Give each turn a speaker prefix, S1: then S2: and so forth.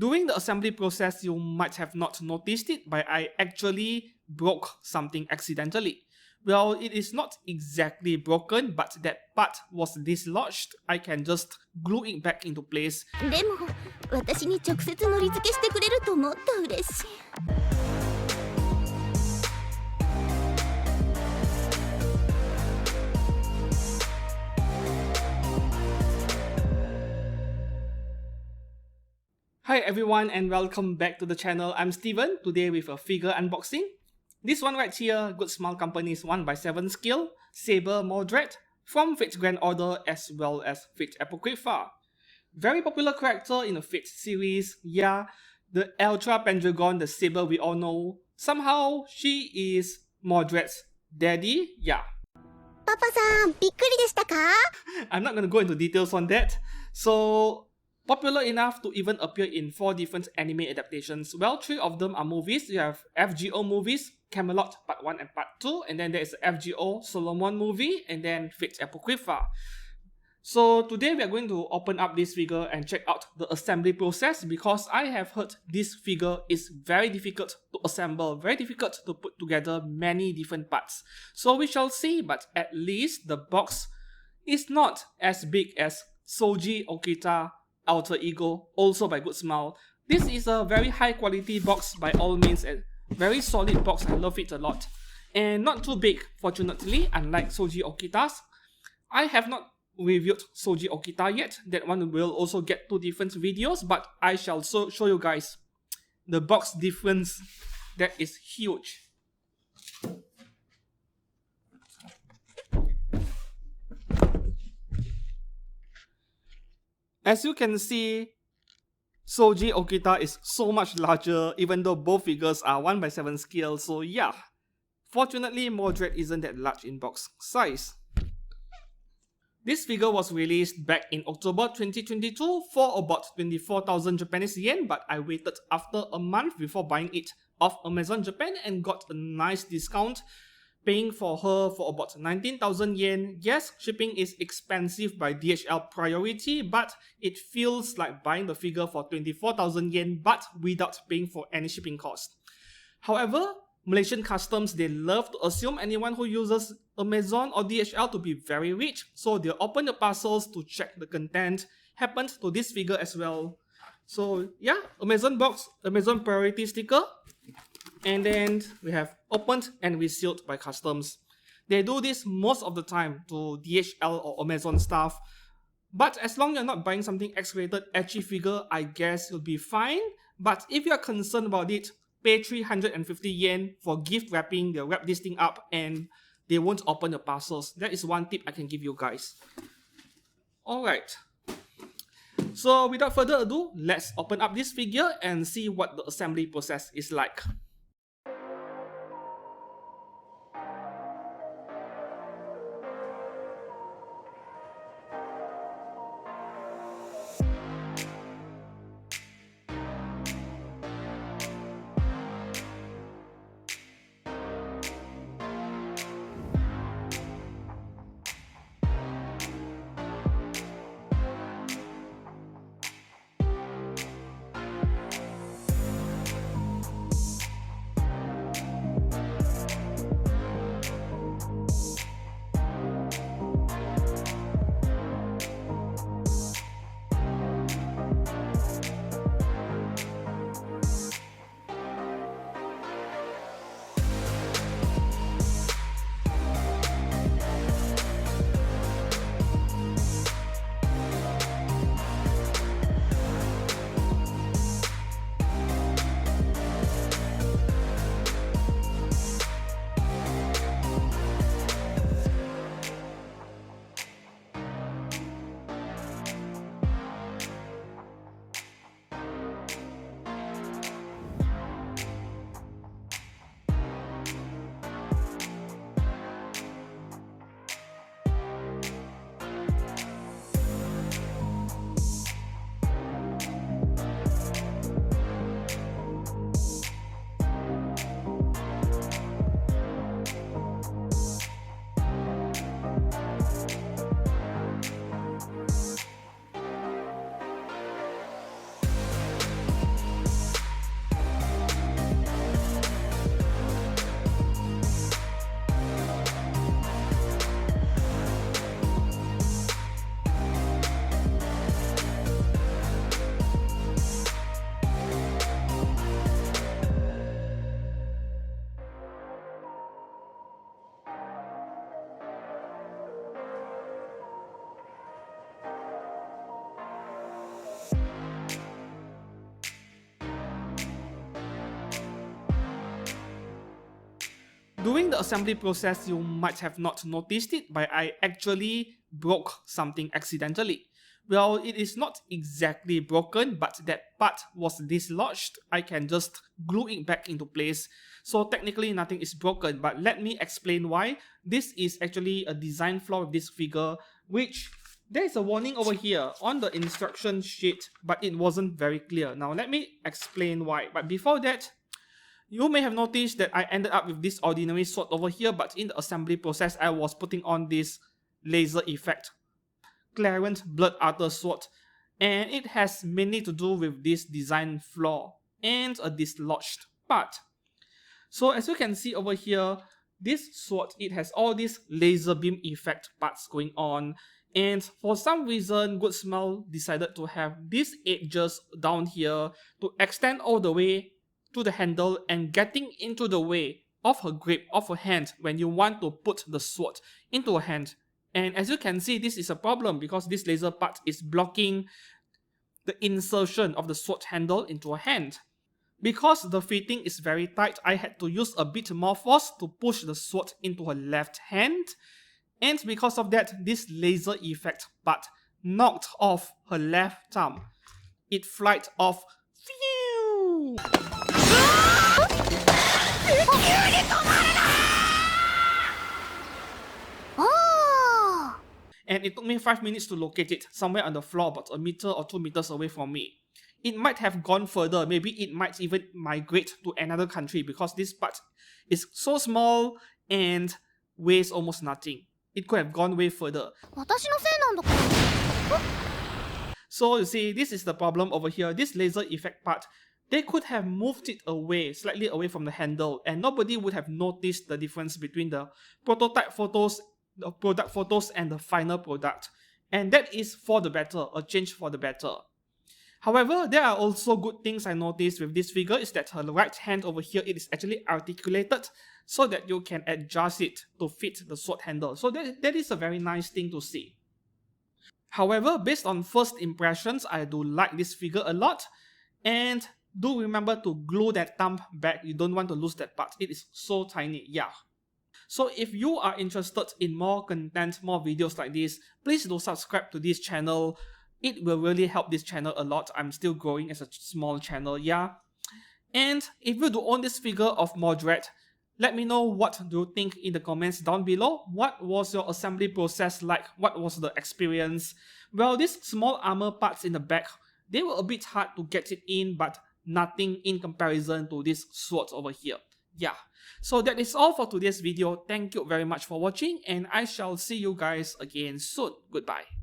S1: During the assembly process, you might have not noticed it, but I actually broke something accidentally. Well, it is not exactly broken, but that part was dislodged. I can just glue it back into place.
S2: でも私に直接のり付けしてくれるともっと嬉しい。
S1: Hi everyone and welcome back to the channel. I'm Steven, today with a figure unboxing. This one right here, Good Smile Company's 1x7 scale, Saber Mordred, from Fate Grand Order as well as Fate Apocrypha. Very popular character in the Fate series, yeah, the Ultra Pendragon, the Saber we all know. Somehow, she is Mordred's daddy, yeah.
S2: パパさん、びっくりでしたか？
S1: I'm not gonna go into details on that. So, popular enough to even appear in 4 different anime adaptations. Well, 3 of them are movies. You have FGO movies, Camelot Part 1 and Part 2, and then there is the FGO Solomon movie, and then Fate Apocrypha. So today we are going to open up this figure and check out the assembly process because I have heard this figure is very difficult to assemble, very difficult to put together many different parts. So we shall see, but at least the box is not as big as Soji Okita Alter Ego, also by Good Smile. This is a very high quality box by all means, and very solid box. I love it a lot. And not too big, fortunately, unlike Soji Okita's. I have not reviewed Soji Okita yet. That one will also get 2 different videos, but I shall show you guys the box difference. That is huge. As you can see, Soji Okita is so much larger even though both figures are 1x7 scale, so yeah. Fortunately, Mordred isn't that large in box size. This figure was released back in October 2022 for about 24,000 Japanese yen, but I waited after a month before buying it off Amazon Japan and got a nice discount, paying for her for about 19,000 yen. Yes, shipping is expensive by DHL priority, but it feels like buying the figure for 24,000 yen but without paying for any shipping cost. However, Malaysian customs, they love to assume anyone who uses Amazon or DHL to be very rich, so they'll open the parcels to check the content. Happened to this figure as well. So yeah, Amazon box, Amazon priority sticker. And then we have opened and resealed by customs. They do this most of the time to DHL or Amazon stuff. But as long as you're not buying something X-rated edgy figure, I guess you'll be fine. But if you're concerned about it, pay 350 yen for gift wrapping. They'll wrap this thing up and they won't open the parcels. That is one tip I can give you guys. Alright. So without further ado, let's open up this figure and see what the assembly process is like. During the assembly process, you might have not noticed it, but I actually broke something accidentally. Well, it is not exactly broken, but that part was dislodged. I can just glue it back into place. So technically nothing is broken, but let me explain why. This is actually a design flaw with this figure, which there is a warning over here on the instruction sheet, but it wasn't very clear. Now let me explain why. But before that, you may have noticed that I ended up with this ordinary sword over here, but in the assembly process, I was putting on this laser effect Clarent Blood Arthur sword, and it has mainly to do with this design flaw and a dislodged part. So as you can see over here, this sword, it has all these laser beam effect parts going on, and for some reason Good Smell decided to have these edges down here to extend all the way to the handle and getting into the way of her grip, of her hand when you want to put the sword into her hand. And as you can see, this is a problem because this laser part is blocking the insertion of the sword handle into a hand. Because the fitting is very tight, I had to use a bit more force to push the sword into her left hand. And because of that, this laser effect part knocked off her left thumb. It flied off. Phew! And it took me 5 minutes to locate it, somewhere on the floor about a meter or 2 meters away from me. It might have gone further, maybe it might even migrate to another country because this part is so small and weighs almost nothing. It could have gone way further. So you see, this is the problem over here. This laser effect part, they could have moved it away, slightly away from the handle, and nobody would have noticed the difference between the prototype photos, the product photos, and the final product. And that is for the better, a change for the better. However, there are also good things I noticed with this figure is that her right hand over here, it is actually articulated so that you can adjust it to fit the sword handle. So that is a very nice thing to see. However, based on first impressions, I do like this figure a lot. And do remember to glue that thumb back. You don't want to lose that part. It is so tiny, yeah. So if you are interested in more content, more videos like this, please do subscribe to this channel. It will really help this channel a lot. I'm still growing as a small channel, yeah. And if you do own this figure of Mordred, let me know what do you think in the comments down below. What was your assembly process like? What was the experience? Well, these small armor parts in the back, they were a bit hard to get it in, but nothing in comparison to these swords over here. Yeah. So that is all for today's video. Thank you very much for watching, and I shall see you guys again soon. Goodbye.